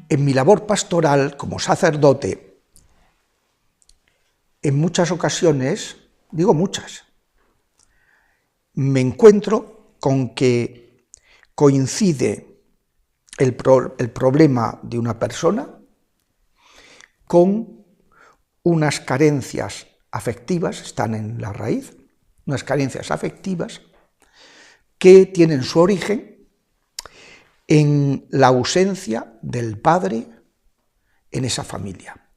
En mi labor pastoral como sacerdote, en muchas ocasiones, digo muchas, me encuentro con que coincide el problema de una persona con unas carencias afectivas, están en la raíz, unas carencias afectivas que tienen su origen en la ausencia del padre en esa familia.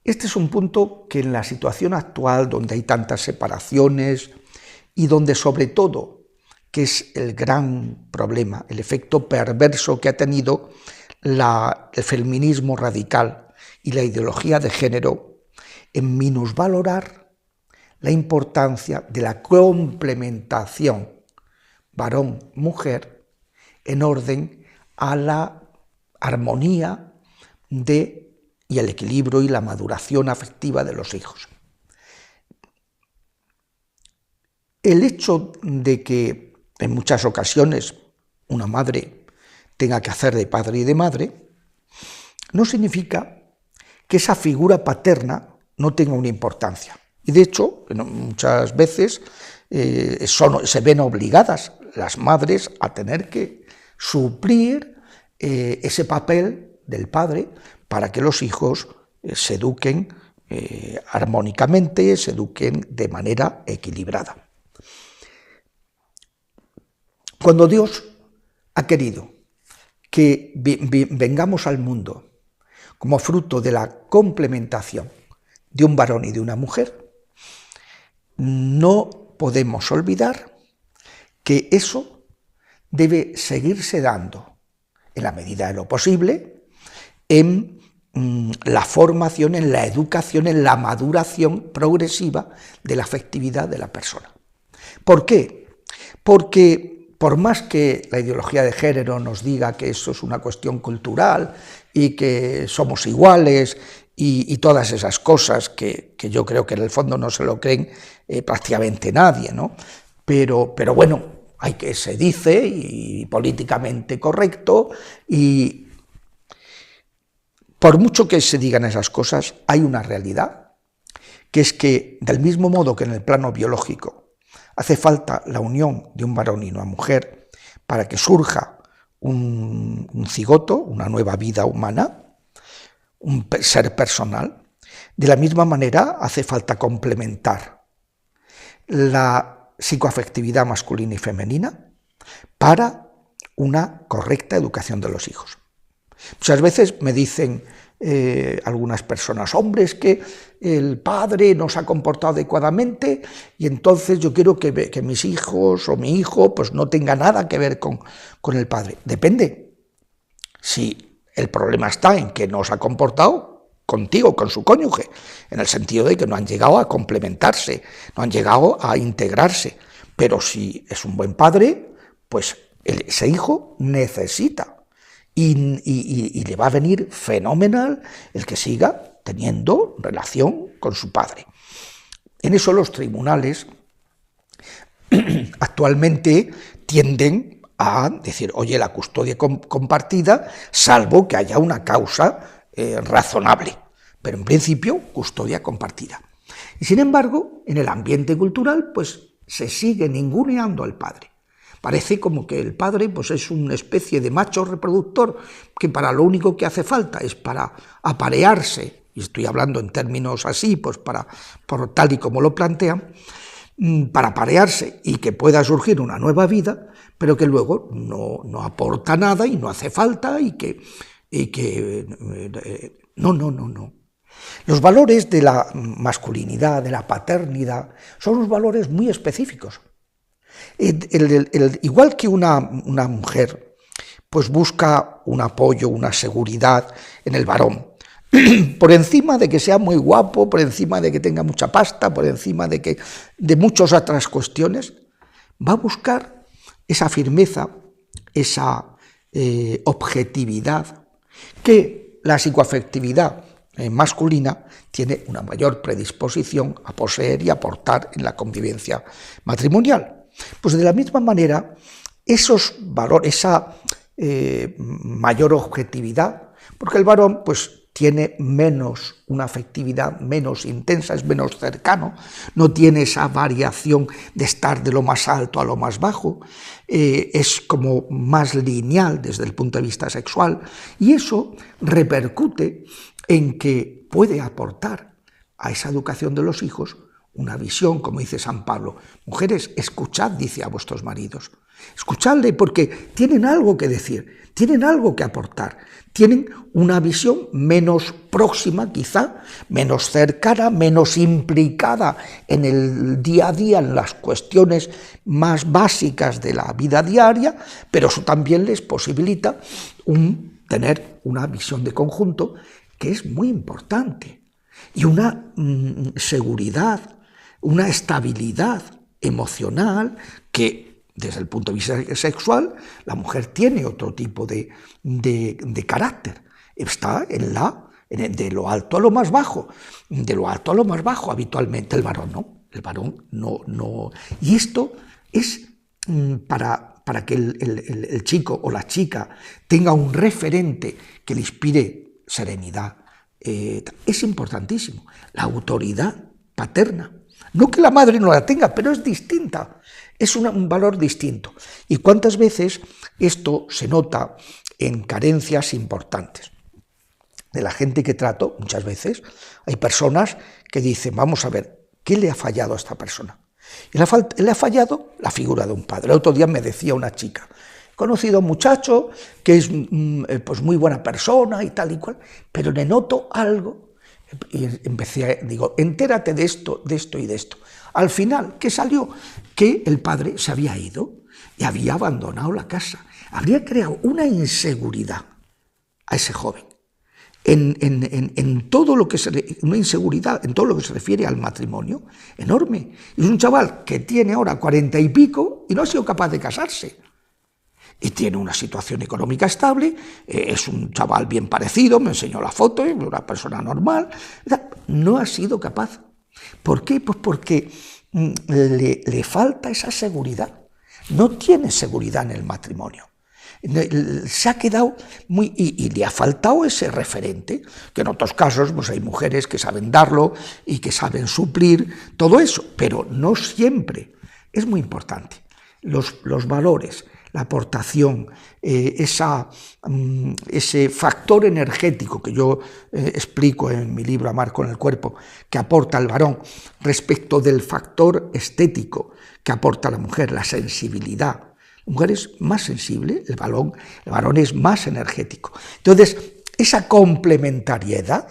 Este es un punto que en la situación actual, donde hay tantas separaciones y donde sobre todo, que es el gran problema, el efecto perverso que ha tenido el feminismo radical y la ideología de género en minusvalorar la importancia de la complementación varón-mujer en orden a la armonía y el equilibrio y la maduración afectiva de los hijos. El hecho de que en muchas ocasiones una madre tenga que hacer de padre y de madre no significa que esa figura paterna no tenga una importancia. Y de hecho, muchas veces se ven obligadas las madres a tener que suplir ese papel del padre para que los hijos se eduquen armónicamente, se eduquen de manera equilibrada. Cuando Dios ha querido que vengamos al mundo como fruto de la complementación de un varón y de una mujer, no podemos olvidar que eso debe seguirse dando, en la medida de lo posible, en la formación, en la educación, en la maduración progresiva de la afectividad de la persona. ¿Por qué? Porque por más que la ideología de género nos diga que eso es una cuestión cultural y que somos iguales y todas esas cosas que yo creo que en el fondo no se lo creen prácticamente nadie, ¿no? Pero bueno, se dice, y políticamente correcto, y por mucho que se digan esas cosas, hay una realidad, que es que del mismo modo que en el plano biológico hace falta la unión de un varón y una mujer para que surja un cigoto, una nueva vida humana, un ser personal. De la misma manera hace falta complementar la psicoafectividad masculina y femenina para una correcta educación de los hijos. Muchas veces me dicen algunas personas, hombre, es que el padre no se ha comportado adecuadamente y entonces yo quiero que mis hijos o mi hijo pues no tenga nada que ver con el padre. Depende. Si el problema está en que no se ha comportado contigo, con su cónyuge, en el sentido de que no han llegado a complementarse, no han llegado a integrarse. Pero si es un buen padre, pues ese hijo necesita y le va a venir fenomenal el que siga teniendo relación con su padre. En eso los tribunales actualmente tienden a decir, oye, la custodia compartida, salvo que haya una causa razonable, pero en principio custodia compartida. Y sin embargo, en el ambiente cultural, pues se sigue ninguneando al padre. Parece como que el padre pues, es una especie de macho reproductor que para lo único que hace falta es para aparearse, y estoy hablando en términos así, pues por tal y como lo plantean, para aparearse y que pueda surgir una nueva vida, pero que luego no aporta nada y no hace falta y que no. Los valores de la masculinidad, de la paternidad, son unos valores muy específicos. Igual que una mujer pues busca un apoyo, una seguridad en el varón, por encima de que sea muy guapo, por encima de que tenga mucha pasta, por encima de muchas otras cuestiones, va a buscar esa firmeza, esa objetividad que la psicoafectividad masculina tiene una mayor predisposición a poseer y aportar en la convivencia matrimonial. Pues de la misma manera, esos valores, mayor objetividad, porque el varón pues tiene menos, una afectividad menos intensa, es menos cercano, no tiene esa variación de estar de lo más alto a lo más bajo, es como más lineal desde el punto de vista sexual, y eso repercute en que puede aportar a esa educación de los hijos una visión, como dice San Pablo. Mujeres, escuchad, dice, a vuestros maridos. Escuchadle porque tienen algo que decir, tienen algo que aportar, tienen una visión menos próxima quizá, menos cercana, menos implicada en el día a día, en las cuestiones más básicas de la vida diaria, pero eso también les posibilita tener una visión de conjunto que es muy importante y una seguridad, una estabilidad emocional que desde el punto de vista sexual, la mujer tiene otro tipo de carácter. Está de lo alto a lo más bajo. De lo alto a lo más bajo habitualmente. El varón no. El varón no. Y esto es para que el chico o la chica tenga un referente que le inspire serenidad. Es importantísimo. La autoridad paterna. No que la madre no la tenga, pero es distinta. Es un valor distinto. ¿Y cuántas veces esto se nota en carencias importantes? De la gente que trato, muchas veces, hay personas que dicen, vamos a ver, ¿qué le ha fallado a esta persona? Y le ha fallado la figura de un padre. El otro día me decía una chica, he conocido a un muchacho que es pues muy buena persona y tal y cual, pero le noto algo. Y digo, entérate de esto y de esto. Al final, ¿qué salió? Que el padre se había ido y había abandonado la casa. Habría creado una inseguridad a ese joven. En todo lo que una inseguridad en todo lo que se refiere al matrimonio, enorme. Es un chaval que tiene ahora 40 y pico y no ha sido capaz de casarse. Y tiene una situación económica estable, es un chaval bien parecido, me enseñó la foto, es una persona normal. No ha sido capaz. ¿Por qué? Pues porque le falta esa seguridad. No tiene seguridad en el matrimonio. Se ha quedado y le ha faltado ese referente, que en otros casos pues hay mujeres que saben darlo y que saben suplir todo eso, pero no siempre. Es muy importante. Los valores, la aportación, ese factor energético que yo explico en mi libro Amar con el cuerpo, que aporta el varón respecto del factor estético que aporta la mujer, la sensibilidad. La mujer es más sensible, el varón es más energético. Entonces, esa complementariedad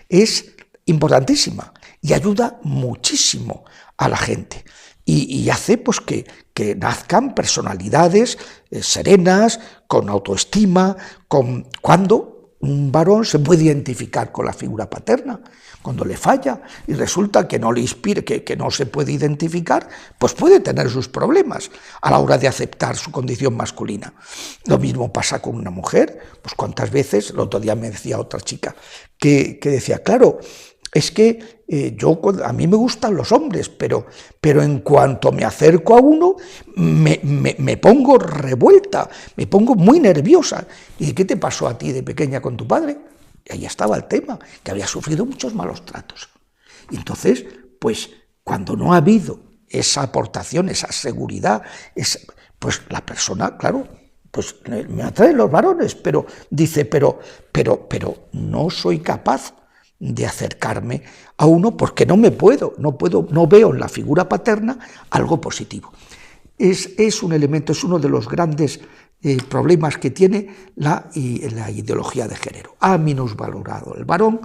es importantísima y ayuda muchísimo a la gente. Y hace pues, que nazcan personalidades serenas, con autoestima, cuando un varón se puede identificar con la figura paterna. Cuando le falla y resulta que no le inspira, que no se puede identificar, pues puede tener sus problemas a la hora de aceptar su condición masculina. Lo mismo pasa con una mujer, pues cuántas veces, el otro día me decía otra chica, que decía, claro, es que a mí me gustan los hombres, pero en cuanto me acerco a uno, me pongo revuelta, me pongo muy nerviosa. ¿Y qué te pasó a ti de pequeña con tu padre? Y ahí estaba el tema, que había sufrido muchos malos tratos. Y entonces, pues, cuando no ha habido esa aportación, esa seguridad, pues la persona, claro, pues me atraen los varones, pero dice, pero no soy capaz de acercarme a uno porque no veo en la figura paterna algo positivo. Es un elemento, es uno de los grandes problemas que tiene la ideología de género. Ha minusvalorado el varón,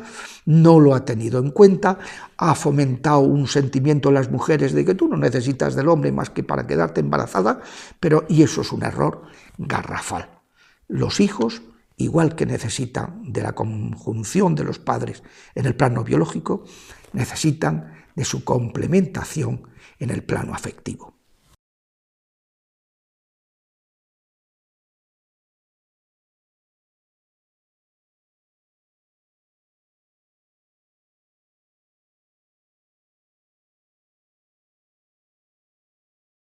no lo ha tenido en cuenta, ha fomentado un sentimiento en las mujeres de que tú no necesitas del hombre más que para quedarte embarazada, y eso es un error garrafal. Los hijos, igual que necesitan de la conjunción de los padres en el plano biológico, necesitan de su complementación en el plano afectivo.